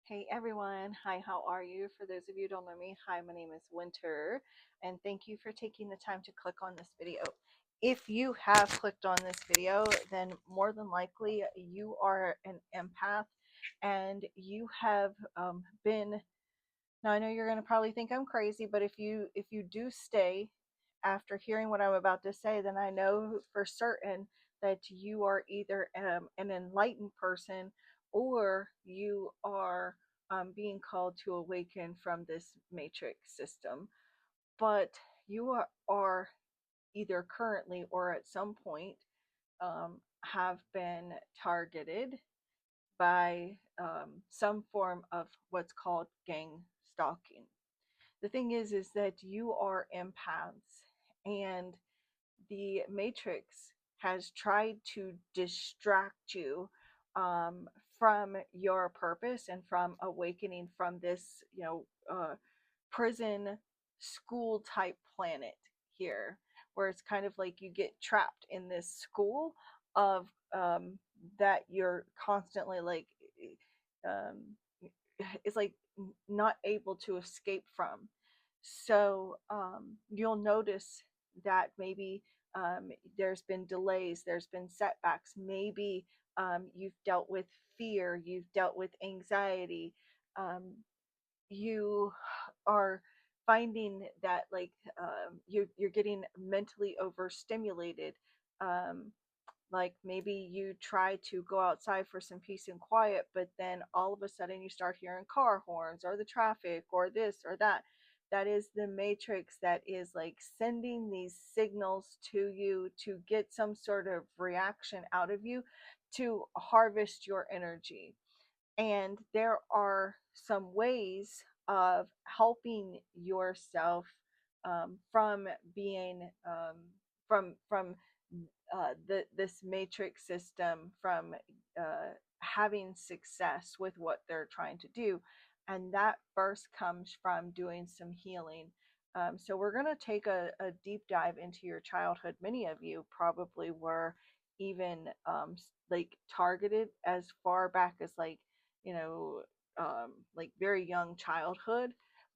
Hey everyone, hi, how are you? For those of you who don't know me, hi, my name is Winter, and thank you for taking the time to click on this video. If you have clicked on this video, then more than likely you are an empath and you have been. Now I know you're going to probably think I'm crazy, but if you do stay after hearing what I'm about to say, then I know for certain that you are either an enlightened person or you are being called to awaken from this matrix system. But you are either currently or at some point have been targeted by some form of what's called gang stalking. The thing is that you are empaths, and the matrix has tried to distract you um, from your purpose and from awakening from this prison school type planet here, where it's kind of like you get trapped in this school of that you're constantly like um, it's like not able to escape from. So you'll notice that maybe there's been delays, there's been setbacks, maybe you've dealt with fear, you've dealt with anxiety, um, you are finding that like you're getting mentally overstimulated. Um, like maybe you try to go outside for some peace and quiet, but then all of a sudden you start hearing car horns or the traffic or this or that. That is the matrix that is like sending these signals to you to get some sort of reaction out of you to harvest your energy. And there are some ways of helping yourself from being from this matrix system, from having success with what they're trying to do. And that first comes from doing some healing. So we're going to take a deep dive into your childhood. Many of you probably were even like targeted as far back as you know like very young childhood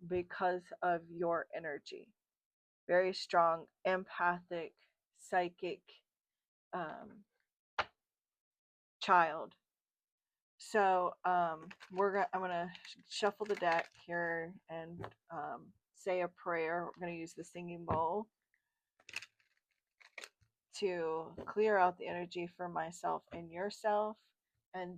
because of your energy. Very strong empathic, psychic um, child. So I'm gonna shuffle the deck here and say a prayer. We're gonna use the singing bowl to clear out the energy for myself and yourself. And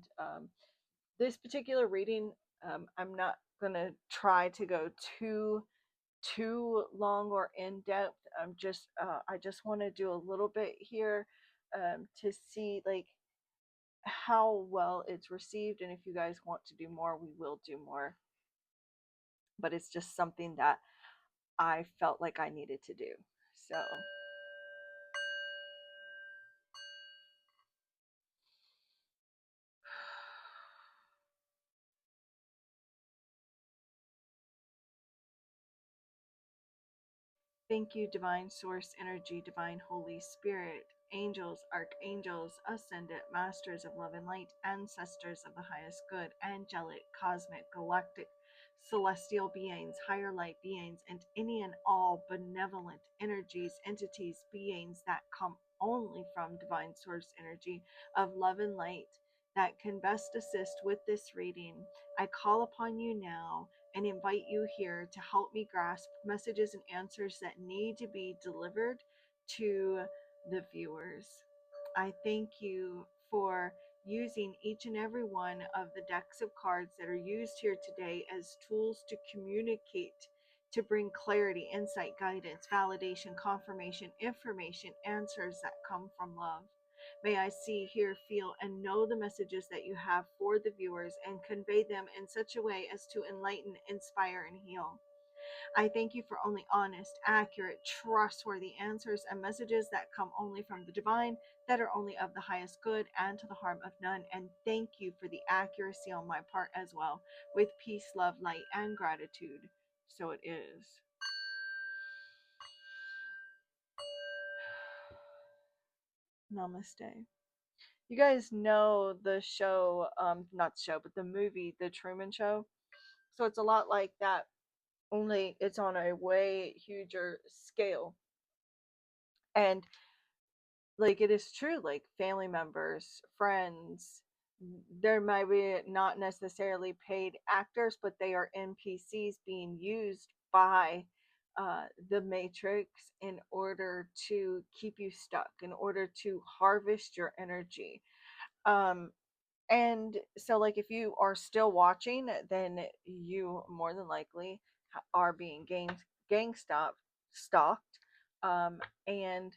this particular reading, I'm not gonna try to go too long or in depth. I just want to do a little bit here to see like how well it's received, and if you guys want to do more, we will do more. But it's just something that I felt like I needed to do. So thank you, Divine Source Energy, Divine Holy Spirit, angels, archangels, ascendant, masters of love and light, ancestors of the highest good, angelic, cosmic, galactic, celestial beings, higher light beings, and any and all benevolent energies, entities, beings that come only from Divine Source Energy of love and light that can best assist with this reading. I call upon you now and invite you here to help me grasp messages and answers that need to be delivered to the viewers. I thank you for using each and every one of the decks of cards that are used here today as tools to communicate, to bring clarity, insight, guidance, validation, confirmation, information, answers that come from love. May I see, hear, feel, and know the messages that you have for the viewers and convey them in such a way as to enlighten, inspire, and heal. I thank you for only honest, accurate, trustworthy answers and messages that come only from the divine, that are only of the highest good and to the harm of none. And thank you for the accuracy on my part as well, with peace, love, light, and gratitude. So it is. Namaste. You guys know the show, not the show, but the movie, The Truman Show. So it's a lot like that, only it's on a way huger scale. And like it is true, like family members, friends, there might be not necessarily paid actors, but they are NPCs being used by the Matrix in order to keep you stuck, in order to harvest your energy. Um, and so, like, if you are still watching, then you more than likely are being stalked, um, and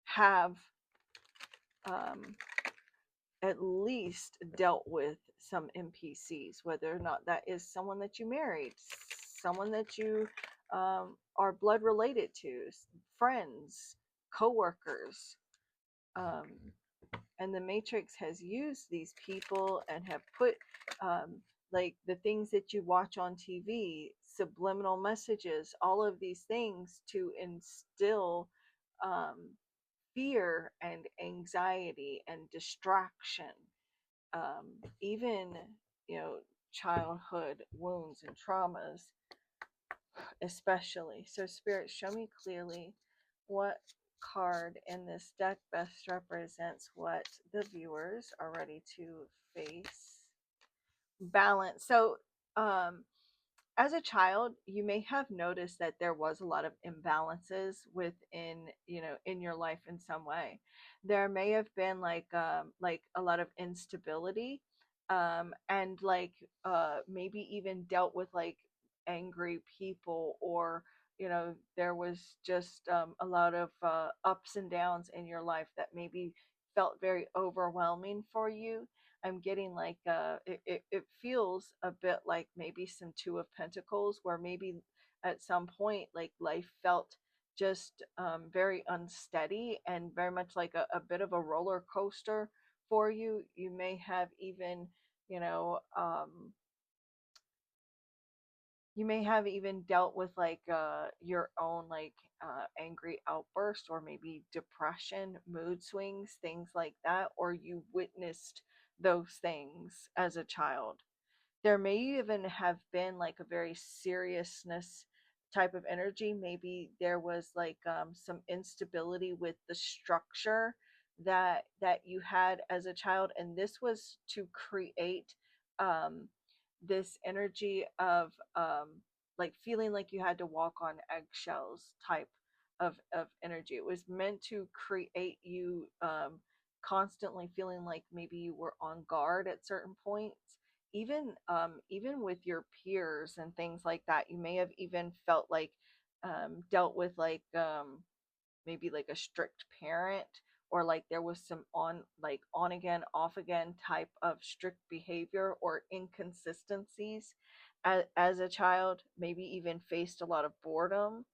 have um, at least dealt with some NPCs, whether or not that is someone that you married, someone that you are blood related to, friends, coworkers. Um, and the Matrix has used these people and have put like the things that you watch on TV, subliminal messages, all of these things to instill um, fear and anxiety and distraction, even, you know, childhood wounds and traumas, especially. So, Spirit, show me clearly what card in this deck best represents what the viewers are ready to face. Balance. So, um, as a child, you may have noticed that there was a lot of imbalances within, you know, in your life in some way. There may have been like a lot of instability, and like maybe even dealt with like angry people, or you know, there was just a lot of ups and downs in your life that maybe felt very overwhelming for you. I'm getting like it feels a bit like maybe some Two of Pentacles, where maybe at some point like life felt just very unsteady and very much like a bit of a roller coaster for you. You may have even, you know, you may have even dealt with like your own like angry outburst, or maybe depression, mood swings, things like that, or you witnessed those things as a child. There may even have been like a very seriousness type of energy. Maybe there was like some instability with the structure that you had as a child, and this was to create um, this energy of like feeling like you had to walk on eggshells type of energy. It was meant to create you constantly feeling like maybe you were on guard at certain points, even with your peers and things like that. You may have even felt like dealt with like maybe like a strict parent, or like there was some on again off again type of strict behavior or inconsistencies as a child. Maybe even faced a lot of boredom.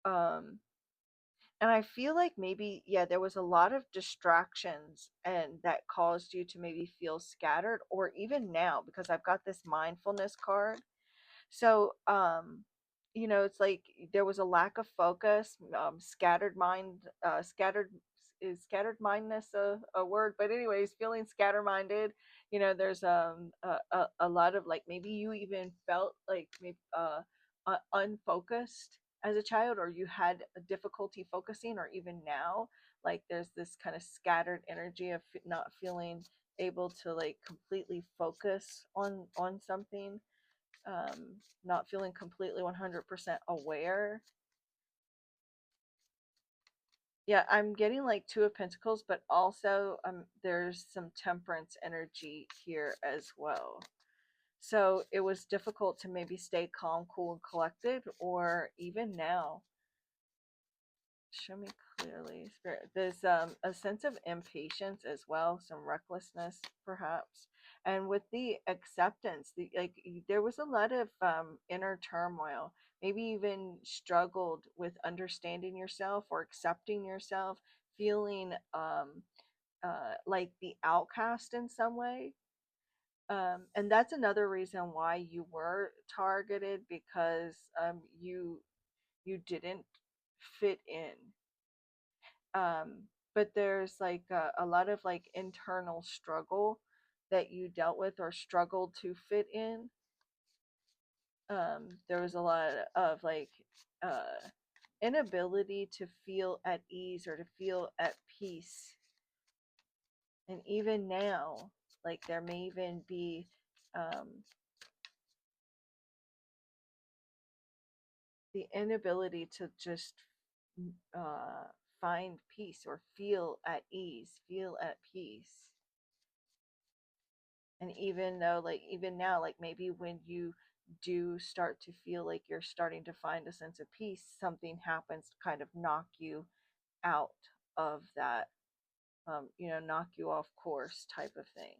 um and I feel like maybe, yeah, there was a lot of distractions and that caused you to maybe feel scattered, or even now, because I've got this mindfulness card. So, you know, it's like there was a lack of focus, scattered mind, is scattered mindness a word? But anyways, feeling scatter-minded. You know, there's a lot of like maybe you even felt like maybe unfocused as a child, or you had a difficulty focusing, or even now, like there's this kind of scattered energy of not feeling able to like completely focus on something, not feeling completely 100% aware. Yeah, I'm getting like Two of Pentacles, but also there's some Temperance energy here as well. So it was difficult to maybe stay calm, cool, and collected, or even now. Show me clearly, Spirit. There's a sense of impatience as well, some recklessness perhaps, and with the acceptance, like there was a lot of inner turmoil. Maybe even struggled with understanding yourself or accepting yourself, feeling like the outcast in some way. And that's another reason why you were targeted, because you didn't fit in. but there's like a lot of like internal struggle that you dealt with or struggled to fit in. There was a lot of like uh, inability to feel at ease or to feel at peace. And even now, like there may even be um, the inability to just uh, find peace or feel at ease, feel at peace. And even though, like, even now, like maybe when you do start to feel like you're starting to find a sense of peace, something happens to kind of knock you out of that, knock you off course type of thing.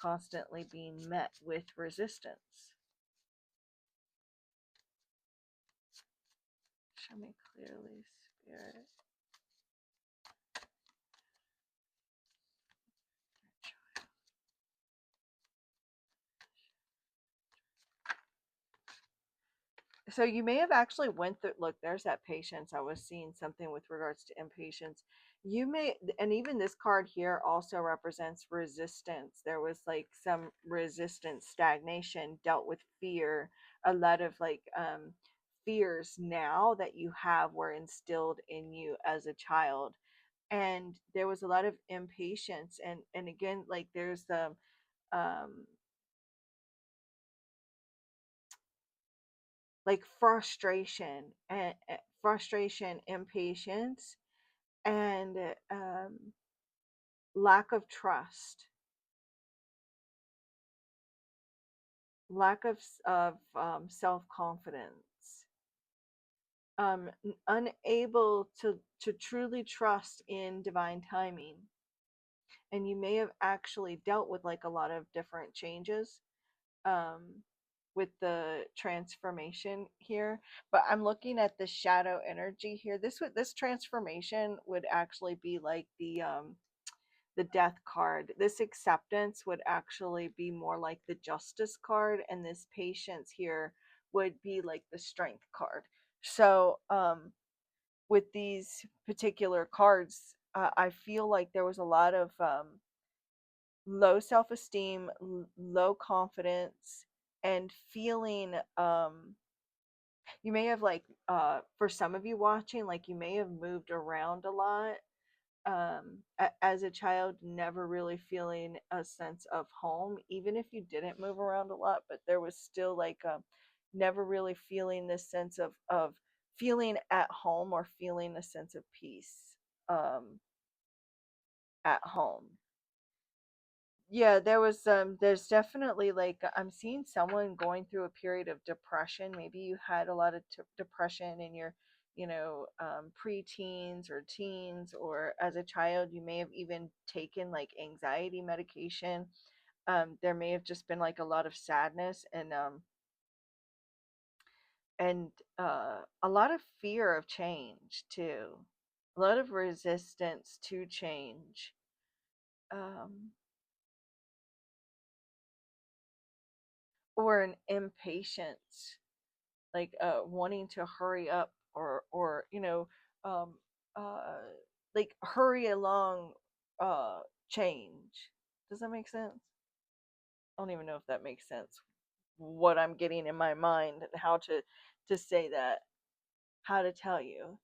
Constantly being met with resistance. Show me clearly, Spirit. So you may have actually went through, look, there's that patience. I was seeing something with regards to impatience. You may, and even this card here also represents resistance. There was like some resistance, stagnation, dealt with fear. A lot of like fears now that you have were instilled in you as a child, and there was a lot of impatience. And again, like there's the um like frustration, impatience, and lack of trust, lack of self confidence, unable to truly trust in divine timing. And you may have actually dealt with like a lot of different changes um, with the transformation here, but I'm looking at the shadow energy here. This transformation would actually be like the death card. This acceptance would actually be more like the justice card, and this patience here would be like the strength card. So with these particular cards, I feel like there was a lot of low self-esteem, low confidence, and feeling you may have like for some of you watching, like you may have moved around a lot as a child, never really feeling a sense of home, even if you didn't move around a lot, but there was still like never really feeling this sense of feeling at home or feeling a sense of peace um at home. Yeah, there's definitely like I'm seeing someone going through a period of depression. Maybe you had a lot of depression in your, preteens or teens, or as a child, you may have even taken like anxiety medication. There may have just been like a lot of sadness and a lot of fear of change too. A lot of resistance to change. Um, or an impatience, like wanting to hurry up, or um uh like hurry along change. Does that make sense? I don't even know if that makes sense, what I'm getting in my mind and how to say that, how to tell you.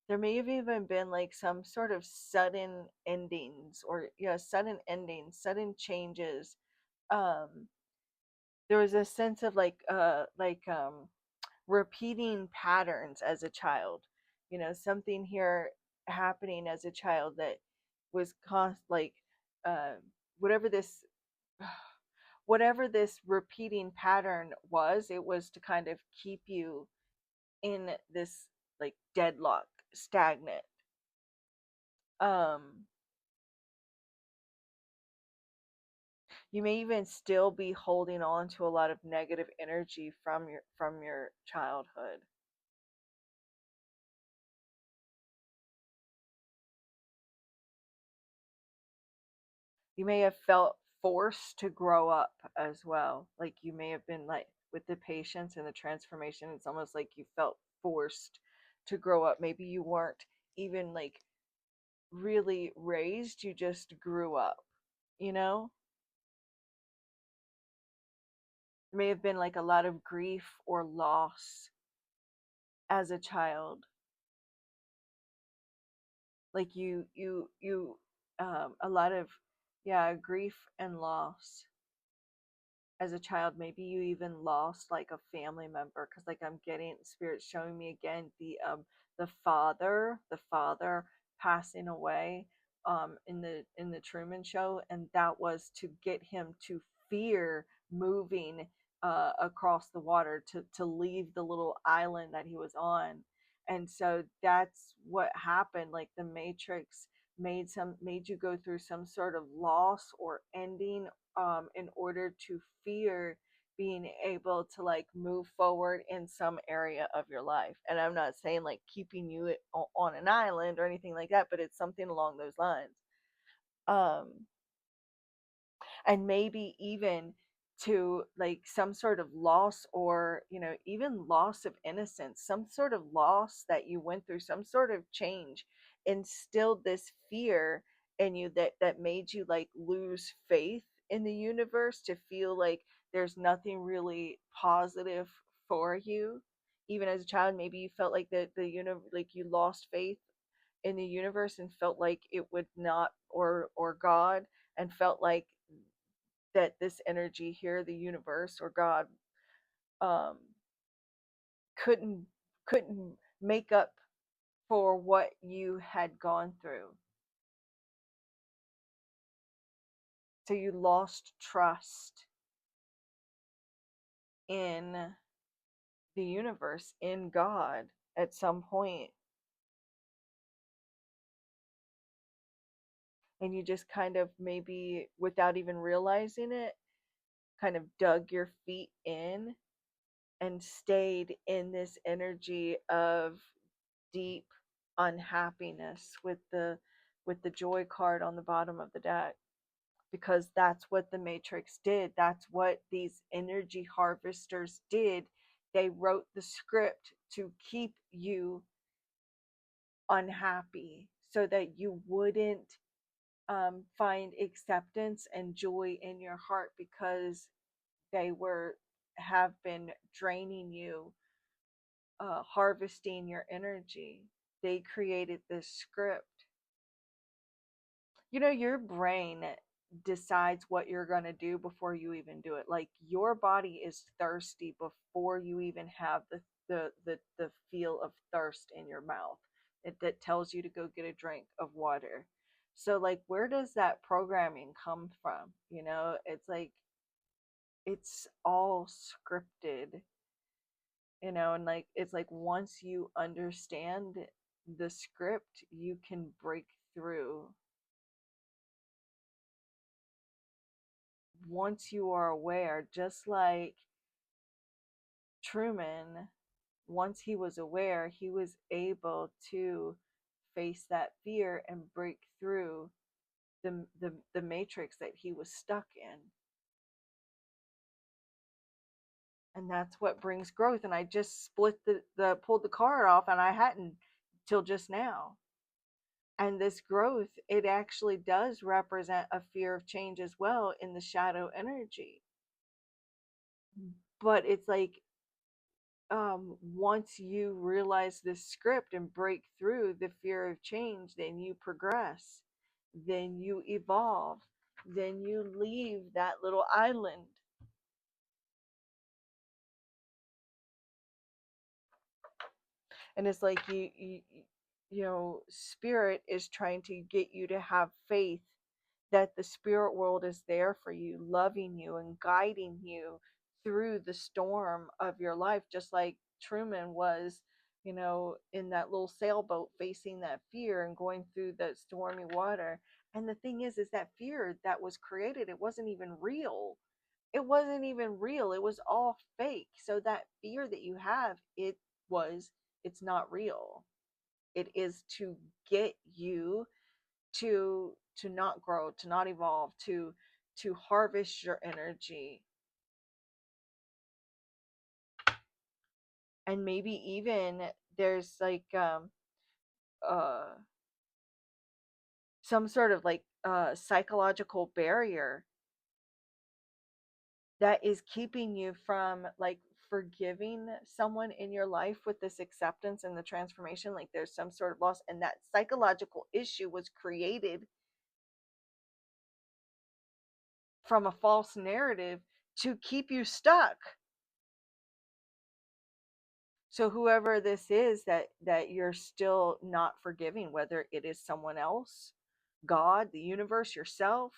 There may have even been like some sort of sudden endings, or yeah, sudden endings, sudden changes. um there was a sense of repeating patterns as a child. Something here happening as a child that was uh, whatever this whatever this repeating pattern was, it was to kind of keep you in this like deadlock, stagnant. um you may even still be holding on to a lot of negative energy from your childhood. You may have felt forced to grow up as well. Like you may have been like with the patience and the transformation, it's almost like you felt forced to grow up. Maybe you weren't even like really raised, you just grew up, you know? There may have been like a lot of grief or loss as a child. Like a lot of, yeah, grief and loss as a child. Maybe you even lost like a family member, because like I'm getting spirit showing me again the father passing away in the Truman Show, and that was to get him to fear moving across the water, to leave the little island that he was on. And so that's what happened. Like the Matrix made you go through some sort of loss or ending, in order to fear being able to like move forward in some area of your life. And I'm not saying like keeping you on an island or anything like that, but it's something along those lines. Um, and maybe even to like some sort of loss, or even loss of innocence, some sort of loss that you went through, some sort of change instilled this fear in you that made you like lose faith in the universe, to feel like there's nothing really positive for you. Even as a child, maybe you felt like like you lost faith in the universe, and felt like it would not, or God, and felt like that this energy here, the universe or God, um, couldn't couldn't make up for what you had gone through. So you lost trust in the universe, in God, at some point, and you just kind of, maybe without even realizing it, kind of dug your feet in and stayed in this energy of deep unhappiness with the joy card on the bottom of the deck, because that's what the Matrix did. That's what these energy harvesters did. They wrote the script to keep you unhappy, so that you wouldn't find acceptance and joy in your heart, because they were have been draining you, harvesting your energy. They created this script. Your brain decides what you're going to do before you even do it. Like your body is thirsty before you even have the feel of thirst in your mouth. That tells you to go get a drink of water. So like, where does that programming come from? It's like, it's all scripted. And like, it's like, once you understand the script, you can break through. Once you are aware, just like Truman, once he was aware, he was able to face that fear and break through the matrix that he was stuck in. And that's what brings growth. And I just split the pulled the card off, and I hadn't till just now. And this growth, it actually does represent a fear of change as well in the shadow energy. But it's like, once you realize this script and break through the fear of change, then you progress, then you evolve, then you leave that little island. And it's like, spirit is trying to get you to have faith that the spirit world is there for you, loving you and guiding you through the storm of your life, just like Truman was, in that little sailboat, facing that fear and going through that stormy water. And the thing is that fear that was created, it wasn't even real. It wasn't even real. It was all fake. So that fear that you have, it's not real. It is to get you to not grow, to not evolve, to harvest your energy. And maybe even there's like, uh some sort of like psychological barrier that is keeping you from like forgiving someone in your life with this acceptance and the transformation. Like there's some sort of loss, and that psychological issue was created from a false narrative to keep you stuck. So whoever this is that you're still not forgiving, whether it is someone else, God, the universe, yourself,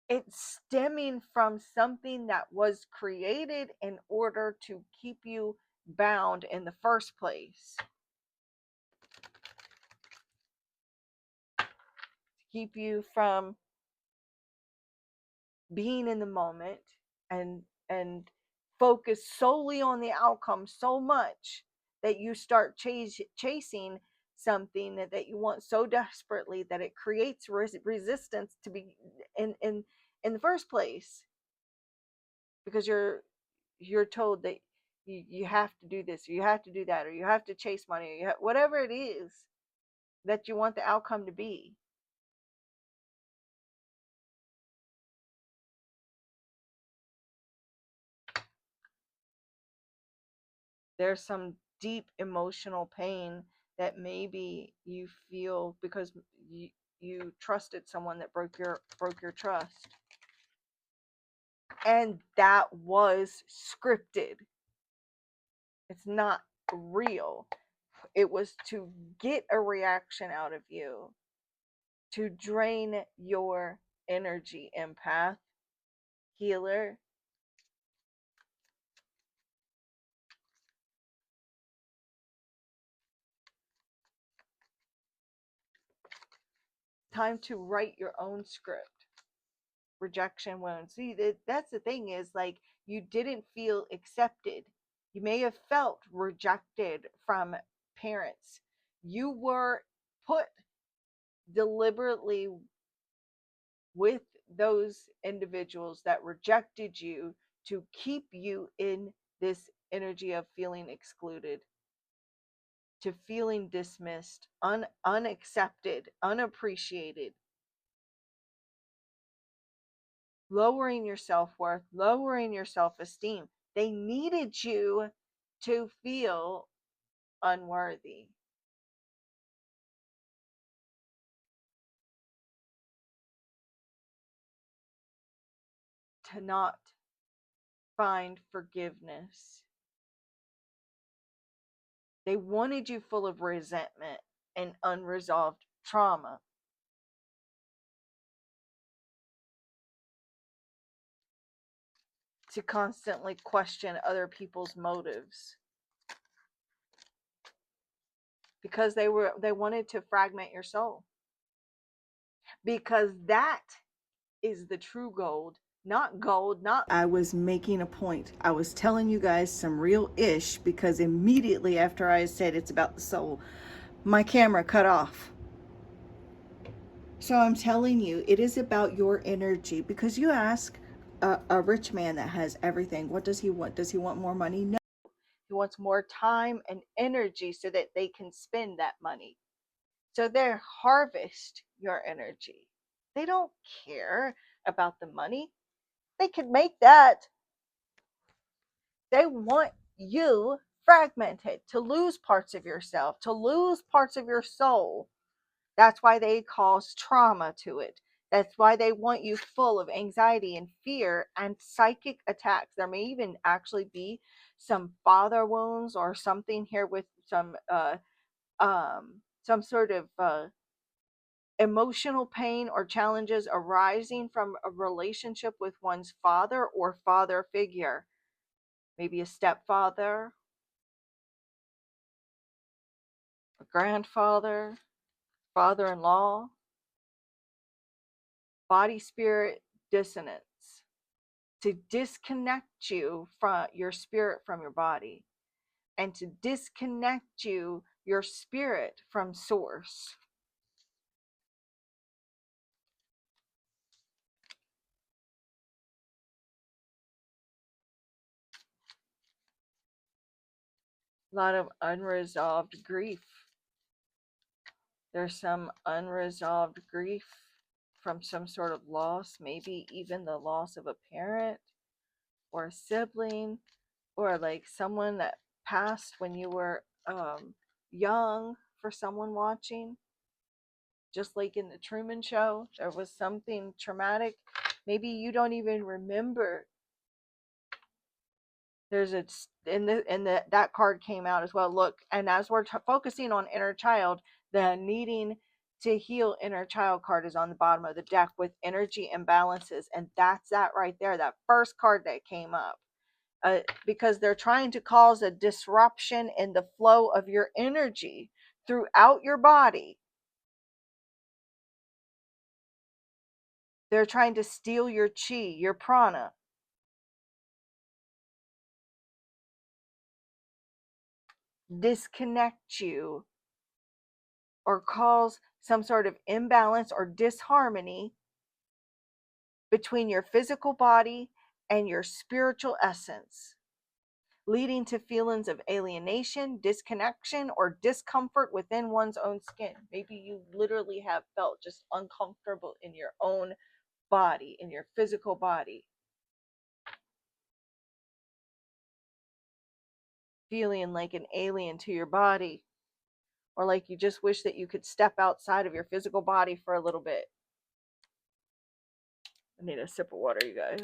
it's stemming from something that was created in order to keep you bound in the first place, keep you from being in the moment and and focus solely on the outcome so much that you start chasing something that you want so desperately that it creates resistance to be in the first place, because you're told that you have to do this, or you have to do that, or you have to chase money, or whatever it is that you want the outcome to be. There's some deep emotional pain that maybe you feel because you trusted someone that broke your trust, and that was scripted. It's not real. It was to get a reaction out of you, to drain your energy, empath, healer. Time to write your own script. Rejection wounds. See, that's the thing, is like you didn't feel accepted. You may have felt rejected from parents. You were put deliberately with those individuals that rejected you to keep you in this energy of feeling excluded, to feeling dismissed, unaccepted, unappreciated, lowering your self-worth, lowering your self-esteem. They needed you to feel unworthy, to not find forgiveness. They wanted you full of resentment and unresolved trauma, to constantly question other people's motives, because they wanted to fragment your soul, because that is the true gold, not gold, not. I was making a point. I was telling you guys some real ish, because immediately after I said it's about the soul, my camera cut off. So I'm telling you, it is about your energy, because you ask a rich man that has everything, what does he want? Does he want more money? No. He wants more time and energy so that they can spend that money. So they harvest your energy. They don't care about the money. They could make that. They want you fragmented, to lose parts of yourself, to lose parts of your soul. That's why they cause trauma to it. That's why they want you full of anxiety and fear and psychic attacks. There may even actually be some father wounds or something here with some sort of emotional pain or challenges arising from a relationship with one's father or father figure, maybe a stepfather, a grandfather, father-in-law. Body spirit dissonance, to disconnect you from your spirit from your body, and to disconnect your spirit from source. A lot of unresolved grief. There's some unresolved grief from some sort of loss, maybe even the loss of a parent or a sibling, or like someone that passed when you were young, for someone watching. Just like in the Truman Show, there was something traumatic. Maybe you don't even remember. There's a that card came out as well. Look, and as we're focusing on inner child, the needing to heal inner child card is on the bottom of the deck with energy imbalances, and that's that right there. That first card that came up. Because they're trying to cause a disruption in the flow of your energy throughout your body. They're trying to steal your chi, your prana, disconnect you, or cause some sort of imbalance or disharmony between your physical body and your spiritual essence, leading to feelings of alienation, disconnection, or discomfort within one's own skin. Maybe you literally have felt just uncomfortable in your own body, in your physical body, feeling like an alien to your body, or like you just wish that you could step outside of your physical body for a little bit. I need a sip of water, you guys.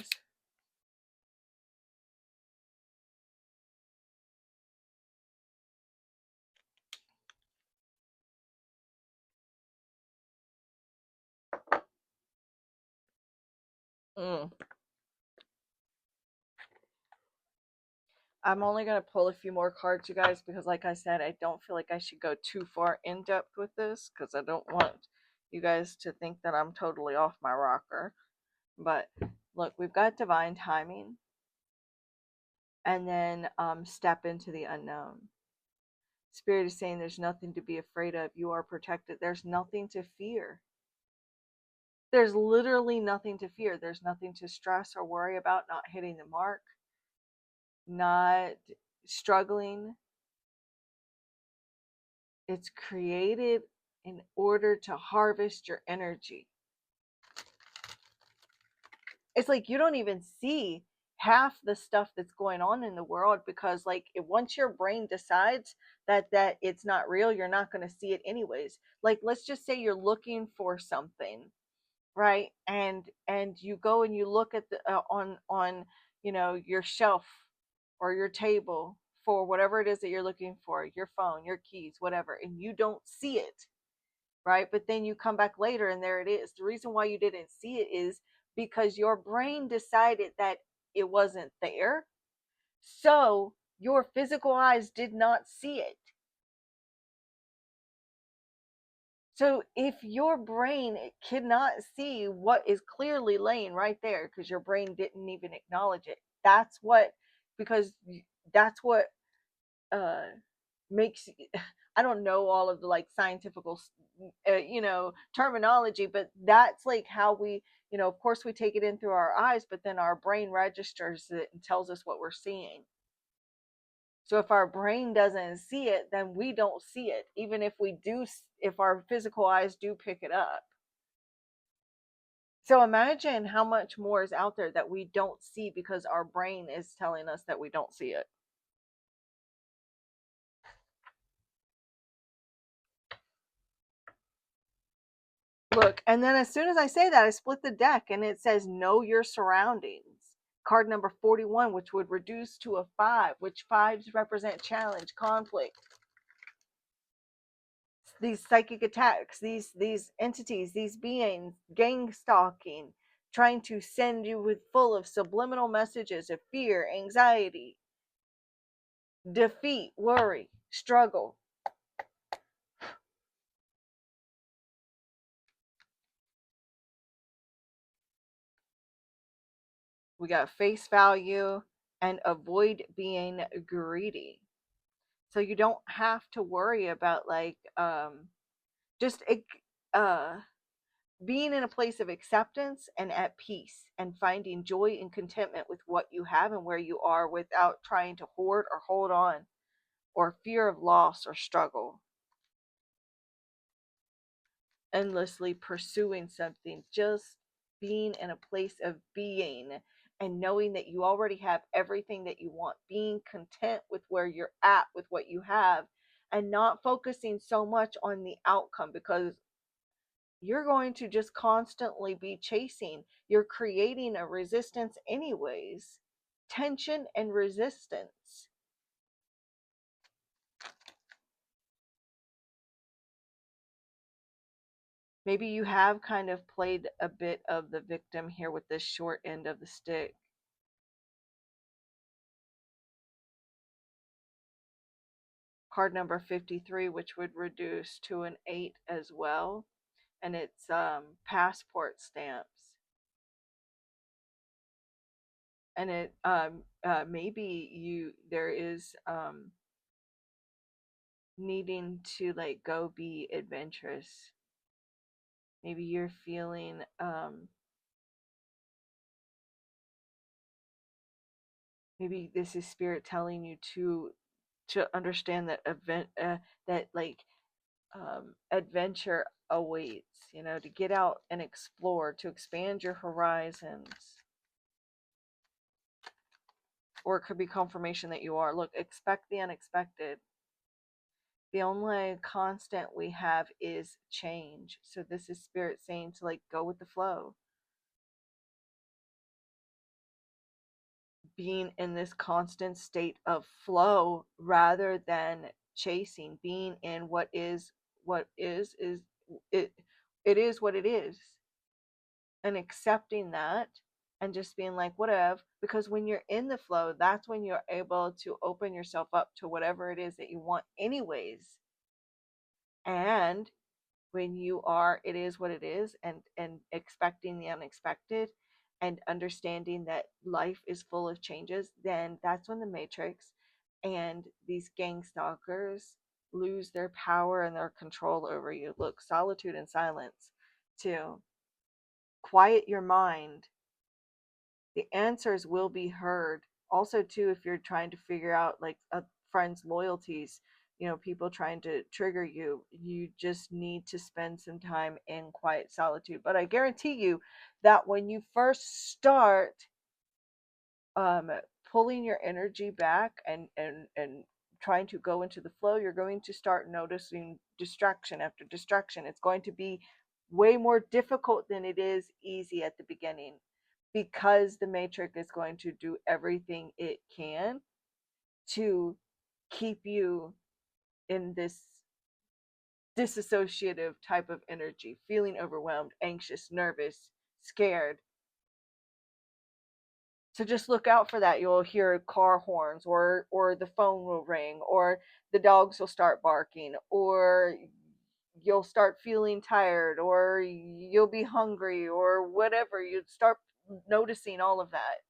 Mm. I'm only going to pull a few more cards, you guys, because like I said, I don't feel like I should go too far in depth with this because I don't want you guys to think that I'm totally off my rocker. But look, we've got divine timing, and then step into the unknown. Spirit is saying there's nothing to be afraid of. You are protected. There's nothing to fear. There's literally nothing to fear. There's nothing to stress or worry about not hitting the mark, not struggling. It's created in order to harvest your energy. It's like you don't even see half the stuff that's going on in the world because like once your brain decides that it's not real, you're not going to see it anyways. Like let's just say you're looking for something, right? And you go and you look at the on your shelf or your table for whatever it is that you're looking for, your phone, your keys, whatever, and you don't see it, right? But then you come back later and there it is. The reason why you didn't see it is because your brain decided that it wasn't there, so your physical eyes did not see it. So if your brain cannot see what is clearly laying right there because your brain didn't even acknowledge it, that's what, because that's what uh makes, I don't know all of the like scientific terminology, but that's like how we, of course we take it in through our eyes, but then our brain registers it and tells us what we're seeing. So if our brain doesn't see it, then we don't see it, even if we do, if our physical eyes do pick it up. So imagine how much more is out there that we don't see because our brain is telling us that we don't see it. Look, and then as soon as I say that, I split the deck and it says know your surroundings. Card number 41, which would reduce to a 5, which 5s represent challenge, conflict. These psychic attacks, these entities, these beings, gang stalking, trying to send you with full of subliminal messages of fear, anxiety, defeat, worry, struggle. We got face value and avoid being greedy. So you don't have to worry about like just uh being in a place of acceptance and at peace and finding joy and contentment with what you have and where you are without trying to hoard or hold on or fear of loss or struggle. endlessly pursuing something, just being in a place of being and knowing that you already have everything that you want, being content with where you're at with what you have, and not focusing so much on the outcome, because you're going to just constantly be chasing. You're creating a resistance, anyways. Tension and resistance. Maybe you have kind of played a bit of the victim here with this short end of the stick. Card number 53, which would reduce to an 8 as well, and it's passport stamps. And it maybe there is needing to like go be adventurous. Maybe you're feeling maybe this is spirit telling you to understand that that like adventure awaits, to get out and explore, to expand your horizons. Or it could be confirmation that you are. Look, expect the unexpected. The only constant we have is change. So this is spirit saying to like go with the flow. Being in this constant state of flow rather than chasing, being in what is it it is what it is, and accepting that, and just being like whatever, because when you're in the flow, that's when you're able to open yourself up to whatever it is that you want anyways. And when you are, it is what it is, and expecting the unexpected and understanding that life is full of changes, then that's when the matrix and these gang stalkers lose their power and their control over you. Look, solitude and silence, to quiet your mind. The answers will be heard. Also too, if you're trying to figure out like a friend's loyalties, people trying to trigger you, you just need to spend some time in quiet solitude. But I guarantee you that when you first start um, pulling your energy back and trying to go into the flow, you're going to start noticing distraction after distraction. It's going to be way more difficult than it is easy at the beginning, because the matrix is going to do everything it can to keep you in this disassociative type of energy, feeling overwhelmed, anxious, nervous, scared. So just look out for that. You'll hear car horns, or the phone will ring, or the dogs will start barking, or you'll start feeling tired, or you'll be hungry, or whatever. You start noticing all of that,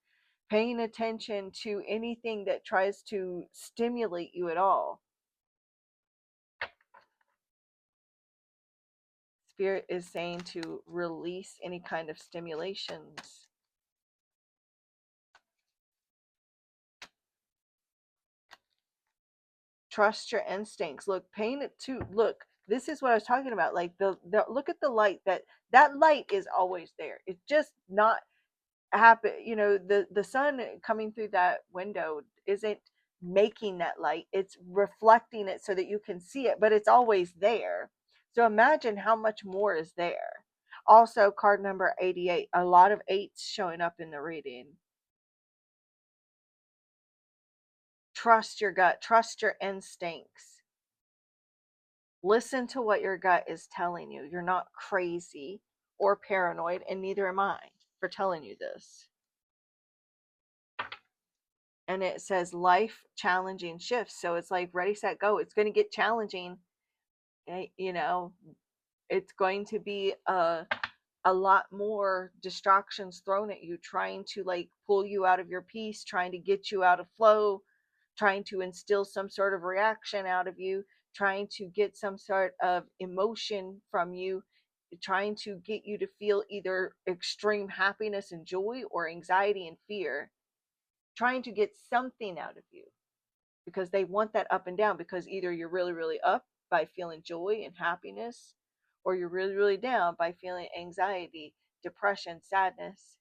paying attention to anything that tries to stimulate you at all. Spirit is saying to release any kind of stimulations. Trust your instincts. Look, paying it to look. This is what I was talking about. Like the look at the light. That light is always there. It's just not happen. The sun coming through that window isn't making that light. It's reflecting it so that you can see it, but it's always there. So imagine how much more is there. Also, card number 88. A lot of eights showing up in the reading. Trust your gut. Trust your instincts. Listen to what your gut is telling you. You're not crazy or paranoid, and neither am I for telling you this. And it says life challenging shifts. So it's like ready, set, go. It's going to get challenging. It's going to be a lot more distractions thrown at you, trying to like pull you out of your peace, trying to get you out of flow, trying to instill some sort of reaction out of you, trying to get some sort of emotion from you, trying to get you to feel either extreme happiness and joy or anxiety and fear, trying to get something out of you, because they want that up and down, because either you're really, really up by feeling joy and happiness, or you're really, really down by feeling anxiety, depression, sadness,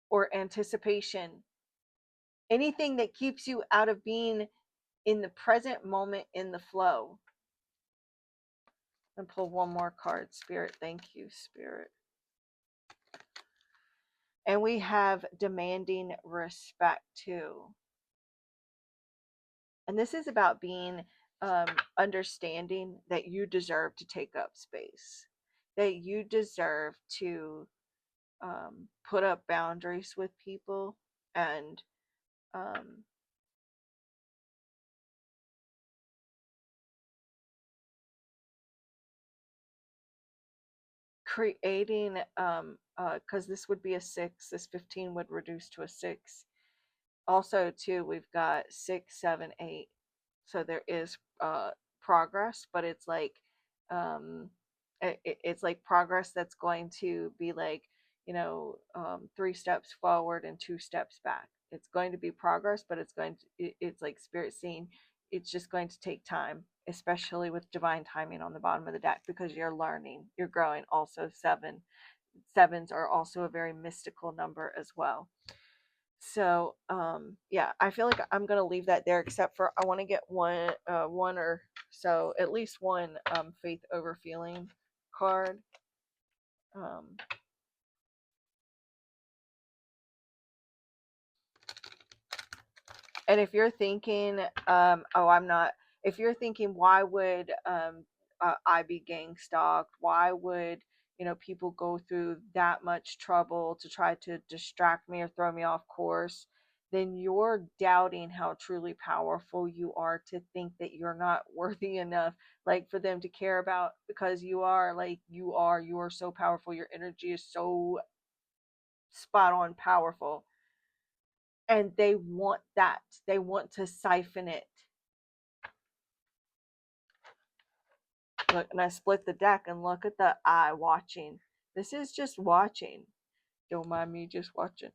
or anticipation. Anything that keeps you out of being in the present moment in the flow. And pull one more card, Spirit. Thank you, Spirit. And we have demanding respect too. And this is about being understanding that you deserve to take up space, that you deserve to put up boundaries with people, and um, creating, because this would be a 6, this 15 would reduce to a 6. Also too, we've got 6, 7, 8, so there is progress, but it's like um it's like progress that's going to be like, 3 steps forward and 2 steps back. It's going to be progress, but it's like spirit seeing it's just going to take time, especially with divine timing on the bottom of the deck, because you're learning, you're growing. Also, sevens are also a very mystical number as well. So yeah, I feel like I'm gonna leave that there, except for I want to get one or so, at least one faith over feeling card. um And if you're thinking, oh, I'm not, if you're thinking, why would I be gang stalked? Why would, people go through that much trouble to try to distract me or throw me off course? Then you're doubting how truly powerful you are to think that you're not worthy enough, like, for them to care about, because you are, like, you are so powerful. Your energy is so spot on powerful, and they want that. They want to siphon it. Look, and I split the deck, and look at the eye watching. This is just watching. Don't mind me just watching.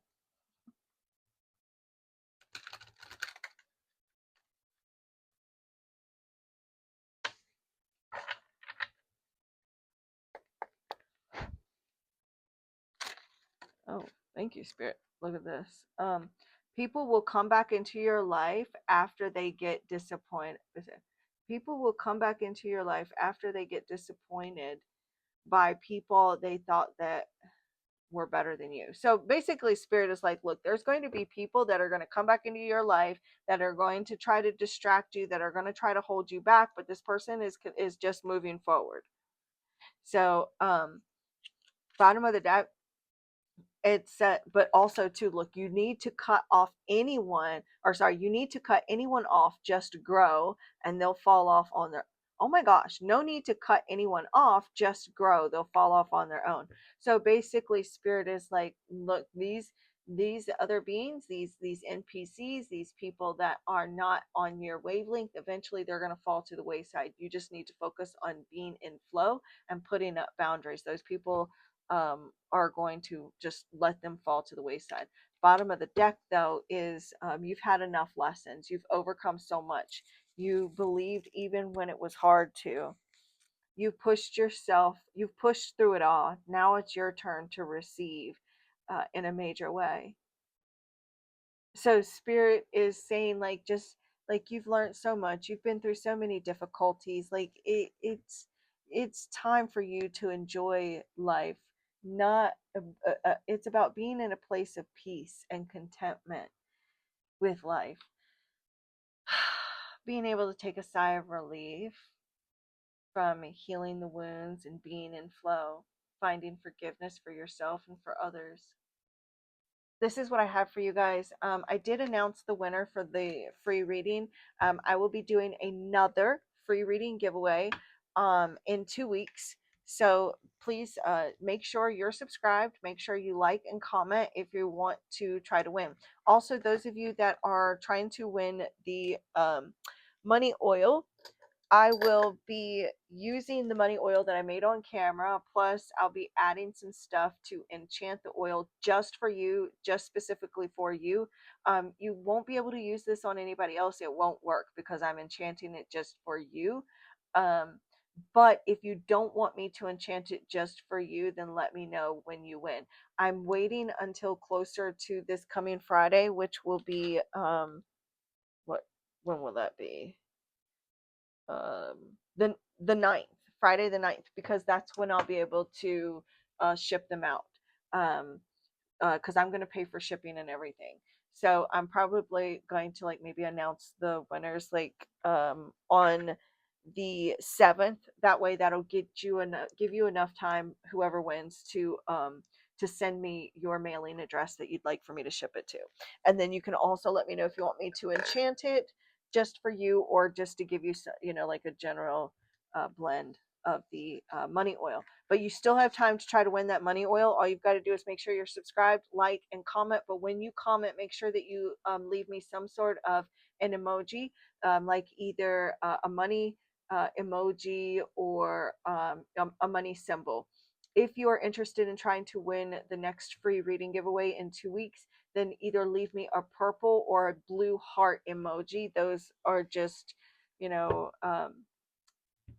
Oh, thank you, Spirit. Look at this. People will come back into your life after they get disappointed. People will come back into your life after they get disappointed by people they thought that were better than you. So basically, Spirit is like, look, there's going to be people that are going to come back into your life that are going to try to distract you, that are going to try to hold you back, but this person is just moving forward. So bottom of the deck, it's but also too, look, you need to cut off anyone, or sorry, you need to cut anyone off just to grow, and they'll fall off on their, oh my gosh, no need to cut anyone off, just grow, they'll fall off on their own. So basically, Spirit is like, look, these other beings, these NPCs, these people that are not on your wavelength, eventually they're going to fall to the wayside. You just need to focus on being in flow and putting up boundaries. Those people are going to just let them fall to the wayside. Bottom of the deck, though, is you've had enough lessons. You've overcome so much. You believed even when it was hard to. You pushed yourself. You've pushed through it all. Now it's your turn to receive in a major way. So Spirit is saying, like, just like, you've learned so much, you've been through so many difficulties, like, it's time for you to enjoy life. Not It's about being in a place of peace and contentment with life. Being able to take a sigh of relief from healing the wounds and being in flow, finding forgiveness for yourself and for others. This is what I have for you guys. I did announce the winner for the free reading. I will be doing another free reading giveaway in 2 weeks. So please make sure you're subscribed. Make sure you like and comment if you want to try to win. Also, those of you that are trying to win the money oil, I will be using the money oil that I made on camera. Plus, I'll be adding some stuff to enchant the oil just for you, just specifically for you. You won't be able to use this on anybody else. It won't work because I'm enchanting it just for you. Um, But if you don't want me to enchant it just for you, then let me know when you win. I'm waiting until closer to this coming Friday, which will be what when will that be? um the ninth, Friday the ninth, because that's when I'll be able to ship them out. Um because I'm going to pay for shipping and everything. So I'm probably going to like maybe announce the winners like on the 7th. That way that'll give you enough time, whoever wins, to send me your mailing address that you'd like for me to ship it to. And then you can also let me know if you want me to enchant it just for you, or just to give you, like a general blend of the money oil. But you still have time to try to win that money oil. All you've got to do is make sure you're subscribed, like, and comment. But when you comment, make sure that you leave me some sort of an emoji, like either a money emoji, or a money symbol. If you are interested in trying to win the next free reading giveaway in 2 weeks, then either leave me a purple or a blue heart emoji. Those are just, you know,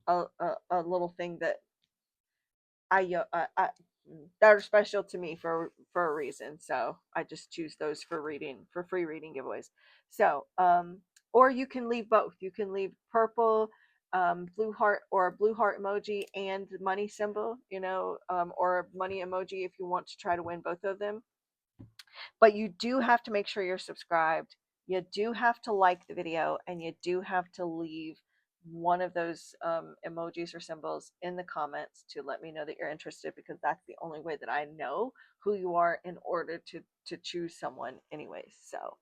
a little thing that I that are special to me for a reason. So I just choose those for free reading giveaways. So or you can leave both. You can leave purple, blue heart, or a blue heart emoji and money symbol, or money emoji if you want to try to win both of them. But you do have to make sure you're subscribed. You do have to like the video, and you do have to leave one of those emojis or symbols in the comments to let me know that you're interested, because that's the only way that I know who you are in order to choose someone anyways. So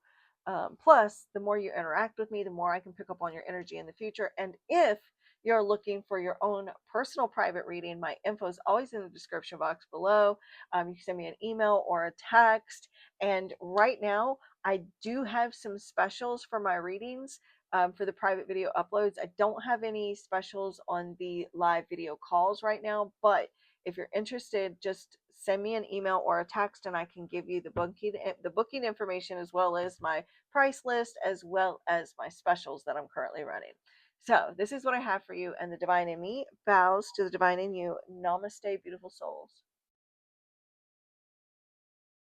plus, the more you interact with me, the more I can pick up on your energy in the future. And if you're looking for your own personal private reading, my info is always in the description box below. You can send me an email or a text. And right now, I do have some specials for my readings, for the private video uploads. I don't have any specials on the live video calls right now, but if you're interested, just send me an email or a text, and I can give you the booking information, as well as my price list, as well as my specials that I'm currently running. So this is what I have for you, and the divine in me bows to the divine in you. Namaste, beautiful souls.